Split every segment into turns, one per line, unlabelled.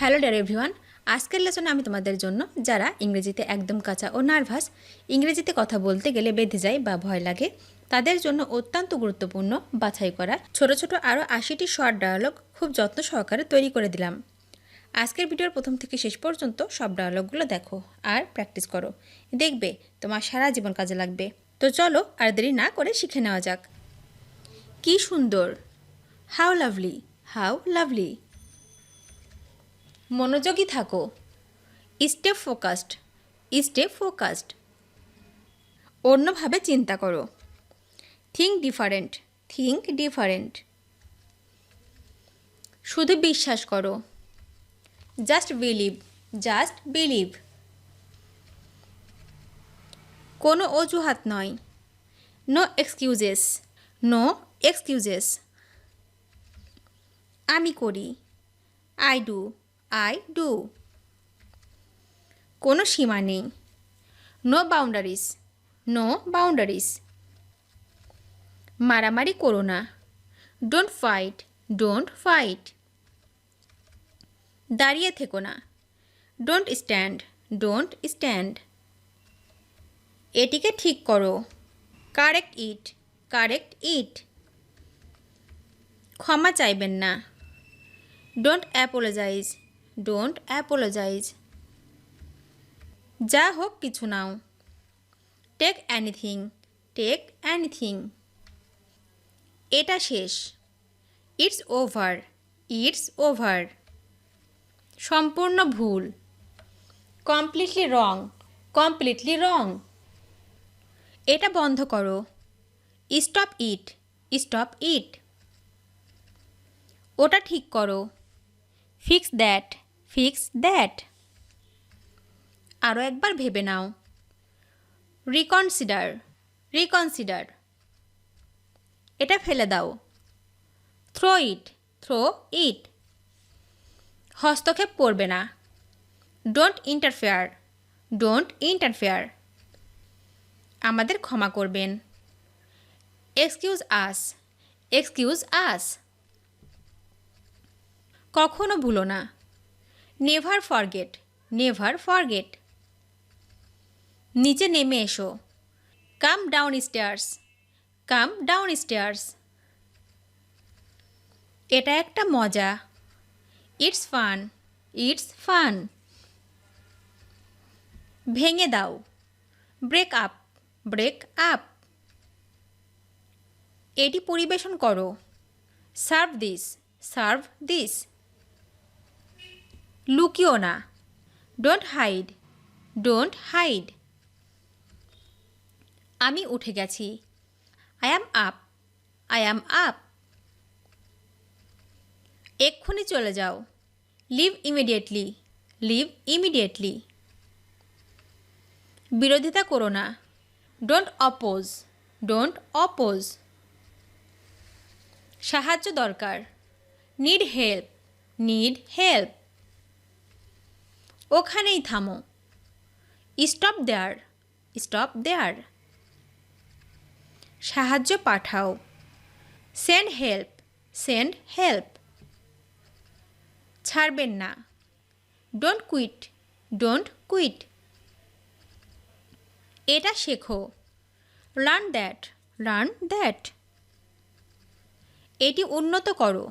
Hello dear everyone, আজকের লেসনে আমি তোমাদের জন্য যারা ইংরেজিতে একদম কাঁচা ও নার্ভাস, ইংরেজিতে কথা বলতে গেলে বেঁধে যায় বা ভয় লাগে, তাদের জন্য অত্যন্ত গুরুত্বপূর্ণ বাছাই করা ছোট ছোট আরও ৮০টি শর্ট ডায়ালগ খুব যত্ন সহকারে তৈরি করে দিলাম। আজকের ভিডিওর প্রথম থেকে শেষ পর্যন্ত সব ডায়ালগগুলো দেখো আর প্র্যাকটিস করো, দেখবে তোমার সারা জীবন কাজে লাগবে। তো চলো আর দেরি না করে শিখে নেওয়া যাক। কি সুন্দর, হাউ লাভলি, হাউ লাভলি। মনোযোগী থাকো, স্টে ফোকাসড, স্টে ফোকাসড। অন্যভাবে চিন্তা করো, থিঙ্ক ডিফারেন্ট, থিঙ্ক ডিফারেন্ট। শুধু বিশ্বাস করো, জাস্ট বিলিভ, জাস্ট বিলিভ। কোনো অজুহাত নয়, নো এক্সকিউজেস, নো এক্সকিউজেস। আমি করি, আই ডু, আই ডু। কোনো সীমা নেই, নো বাউন্ডারিজ, নো বাউন্ডারিজ। মারামারি করো না, ডোন্ট ফাইট, ডোন্ট ফাইট। দাঁড়িয়ে থেকো না, ডোন্ট স্ট্যান্ড, ডোন্ট স্ট্যান্ড। এটিকে ঠিক করো, কারেক্ট ইট, কারেক্ট ইট। ক্ষমা চাইবেন না, ডোন্ট অ্যাপোলোজাইজ, ডোন্ট অ্যাপোলোজাইজ। যা হোক কিছু নাও, টেক এনিথিং, টেক এনিথিং। এটা শেষ, ইটস ওভার, ইটস ওভার। সম্পূর্ণ ভুল, কমপ্লিটলি রং, কমপ্লিটলি রং। এটা বন্ধ করো, স্টপ ইট, স্টপ ইট। ওটা ঠিক করো, ফিক্স দ্যাট, ফিক্স দ্যাট। আরও একবার ভেবে নাও, রিকনসিডার, রিকনসিডার। এটা ফেলে দাও, থ্রো ইট, থ্রো ইট। হস্তক্ষেপ করবে না, ডোন্ট ইন্টারফেয়ার, ডোন্ট ইন্টারফেয়ার। আমাদের ক্ষমা করবেন, এক্সকিউজ আস, এক্সকিউজ আস। কখনো ভুলো না, নেভার ফরগেট, নেভার ফরগেট। নিচে নেমে এসো, কাম ডাউন স্টেয়ার্স, কাম ডাউন স্টেয়ার্স। এটা একটা মজা, ইটস ফান, ইটস ফান। ভেঙে দাও, ব্রেক আপ, ব্রেক আপ। এটি পরিবেশন করো, সার্ভ দিস, সার্ভ দিস। লুকিও না, ডোন্ট হাইড, ডোন্ট হাইড। আমি উঠে গেছি, I am up, I am up. এক্ষুনি চলে যাও, লিভ ইমিডিয়েটলি, লিভ ইমিডিয়েটলি। বিরোধিতা করো না, ডোন্ট অপোজ, ডোন্ট অপোজ। সাহায্য দরকার, নিড হেল্প, নিড হেল্প। ওখানেই থামো, স্টপ দেয়ার, স্টপ দেয়ার। সাহায্য পাঠাও, সেন্ড হেল্প, সেন্ড হেল্প। ছাড়বেন না, ডোন্ট কুইট, ডোন্ট কুইট। এটা শেখো, লার্ন দ্যাট, লার্ন দ্যাট। এটি উন্নত করো,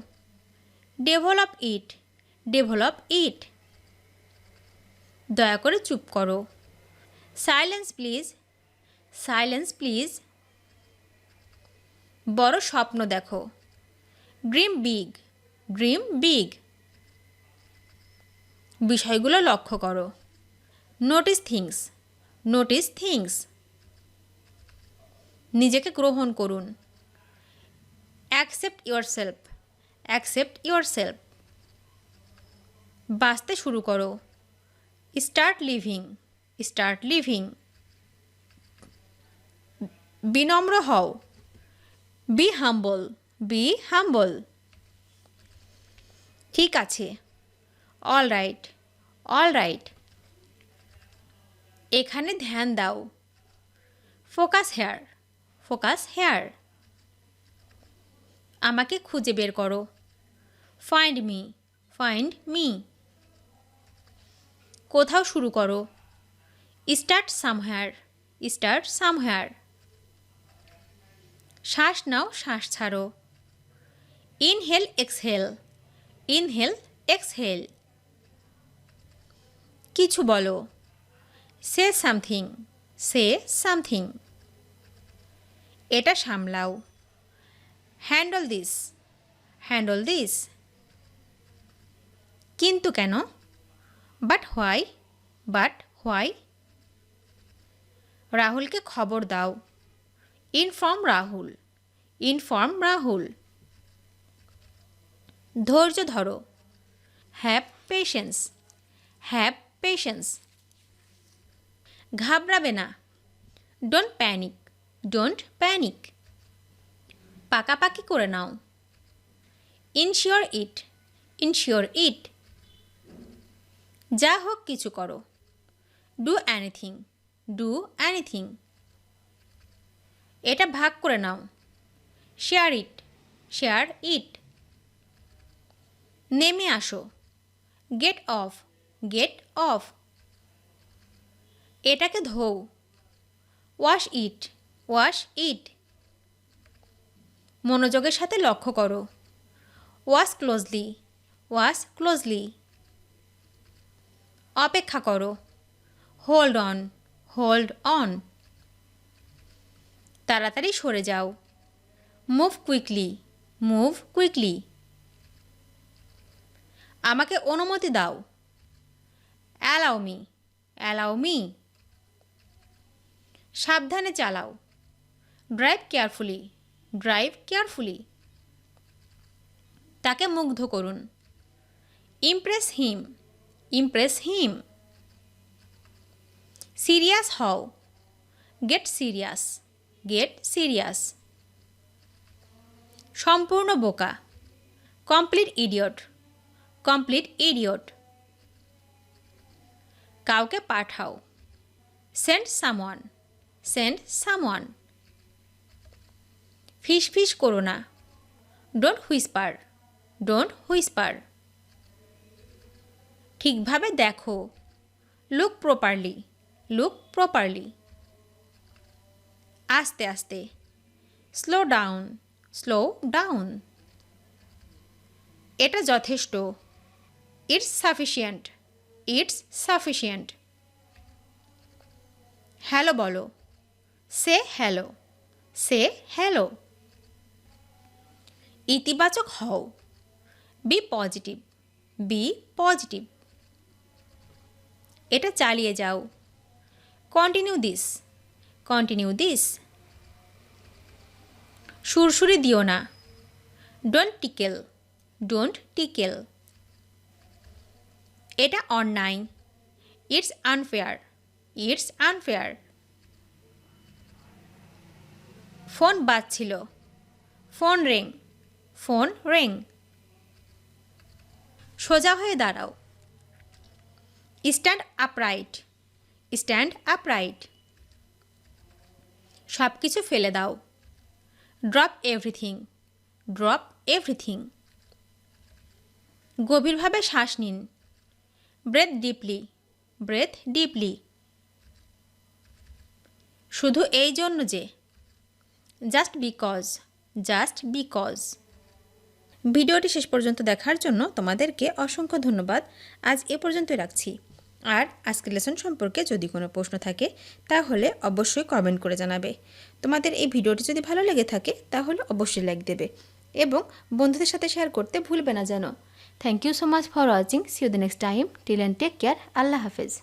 ডেভেলপ ইট, ডেভেলপ ইট। দয়া করে চুপ করো, সাইলেন্স প্লিজ, সাইলেন্স প্লিজ। বড় স্বপ্ন দেখো, ড্রিম বিগ, ড্রিম বিগ। বিষয়গুলো লক্ষ্য করো, নোটিস থিংস, নোটিস থিংস। নিজেকে গ্রহণ করুন, অ্যাকসেপ্ট ইয়োরসেলফ, অ্যাকসেপ্ট ইয়োরসেলফ। বাঁচতে শুরু করো, স্টার্ট লিভিং, স্টার্ট লিভিং। বিনম্র হও, বি হাম্বল, বি হাম্বল। ঠিক আছে, অল রাইট, অল রাইট। এখানে ধ্যান দাও, ফোকাস হেয়ার, ফোকাস হেয়ার। আমাকে খুঁজে বের করো, ফাইন্ড মি, ফাইন্ড মি। কোথাও শুরু করো। Start somehow, start somehow. শ্বাস নাও, শ্বাস ছাড়ো। Inhale exhale, inhale exhale. কিছু বলো। Say something, say something. এটা সামলাও। Handle this, handle this. কিন্তু কেন? But why, but why. রাহুলকে খবর দাও। Inform Rahul, inform Rahul. ধৈর্য ধরো। Have patience, have patience. ঘাবড়াবে না। Don't panic, don't panic. পাকাপাকি করে নাও। ইনশিওর ইট, ইনশিওর ইট। যা হোক কিছু করো। Do anything, do anything. এটা ভাগ করে নাও। Share it, share it. নেমে আসো। Get off, get off. এটাকে ধোও। Wash it, wash it. মনোযোগের সাথে লক্ষ্য করো। Watch closely, watch closely. অপেক্ষা করো। Hold on, hold on. তাড়াতাড়ি সরে যাও। Move quickly, move quickly. আমাকে অনুমতি দাও। Allow me, allow me. সাবধানে চালাও। Drive carefully, drive carefully. তাকে মুগ্ধ করুন। Impress him, impress him. Serious হও। Get serious, get serious. সম্পূর্ণ বোকা। Complete idiot, complete idiot. কাউকে পাঠাও। Send someone, send someone. ফিস ফিস করো না। Don't whisper, don't whisper. ঠিকভাবে দেখো। Look properly, look properly. আস্তে আস্তে। Slow down, slow down. এটা যথেষ্ট। It's sufficient, it's sufficient. Hello বলো। Say hello, say hello. ইতিবাচক হও। Be positive, be positive. এটা চালিয়ে যাও। Continue this, continue this. সুরসুরি দিও না। Don't tickle, don't tickle. এটা অন্যায়। It's unfair, it's unfair. Phone বাজছিল। Phone ring, phone ring. সোজা হয়ে দাঁড়াও। Stand upright, stand upright. সব কিছু ফেলে দাও। Drop everything, drop everything. গভীরভাবে শ্বাস নিন। Breathe deeply, breathe deeply. শুধু এই জন্য যে। Just because, just because. ভিডিওটি শেষ পর্যন্ত দেখার জন্য তোমাদেরকে অসংখ্য ধন্যবাদ। আজ এ পর্যন্তই রাখছি। আর আজকের লেসন সম্পর্কে যদি কোনো প্রশ্ন থাকে তাহলে অবশ্যই কমেন্ট করে জানাবে। তোমাদের এই ভিডিওটি যদি ভালো লেগে থাকে তাহলে অবশ্যই লাইক দেবে এবং বন্ধুদের সাথে শেয়ার করতে ভুলবে না যেন। Thank you so much for watching. See you the next time. Till and take care. আল্লাহ হাফেজ।